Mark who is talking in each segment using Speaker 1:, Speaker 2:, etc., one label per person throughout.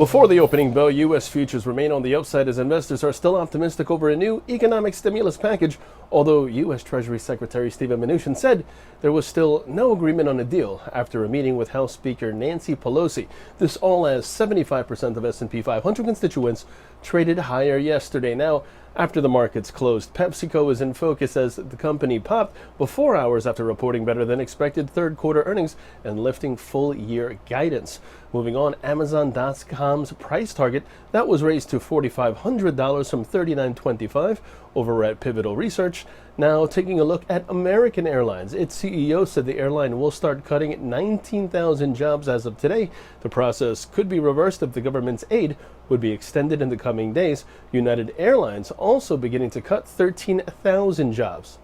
Speaker 1: Before the opening bell, U.S. futures remain on the upside as investors are still optimistic over a new economic stimulus package, although U.S. Treasury Secretary Mnuchin said there was still no agreement on a deal after a meeting with House Speaker Nancy Pelosi. This all as 75% of S&P 500 constituents traded higher yesterday. Now, after the markets closed, PepsiCo is in focus as the company popped before hours after reporting better than expected third quarter earnings and lifting full year guidance. Moving on, Amazon.com's price target that was raised to $4,500 from $3,925 over at Pivotal Research. Now, taking a look at American Airlines, its CEO said the airline will start cutting 19,000 jobs as of today. The process could be reversed if the government's aid would be extended in the coming days. United Airlines also beginning to cut 13,000 jobs.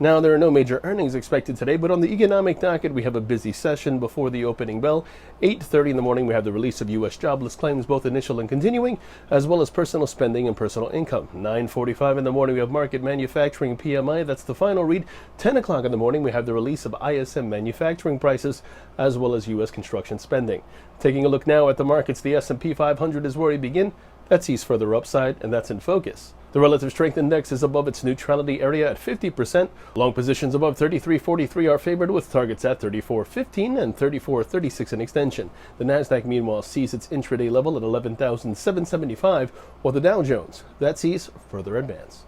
Speaker 1: Now, there are no major earnings expected today, but on the economic docket, we have a busy session before the opening bell. 8:30 in the morning, we have the release of U.S. jobless claims, both initial and continuing, as well as personal spending and personal income. 9:45 in the morning, we have market manufacturing PMI. That's the final read. 10 o'clock in the morning, we have the release of ISM manufacturing prices, as well as U.S. construction spending. Taking a look now at the markets, the S&P 500 is where we begin. That sees further upside, and that's in focus. The relative strength index is above its neutrality area at 50%. Long positions above 33.43 are favored with targets at 34.15 and 34.36 in extension. The Nasdaq, meanwhile, sees its intraday level at 11,775, while the Dow Jones, that sees further advance.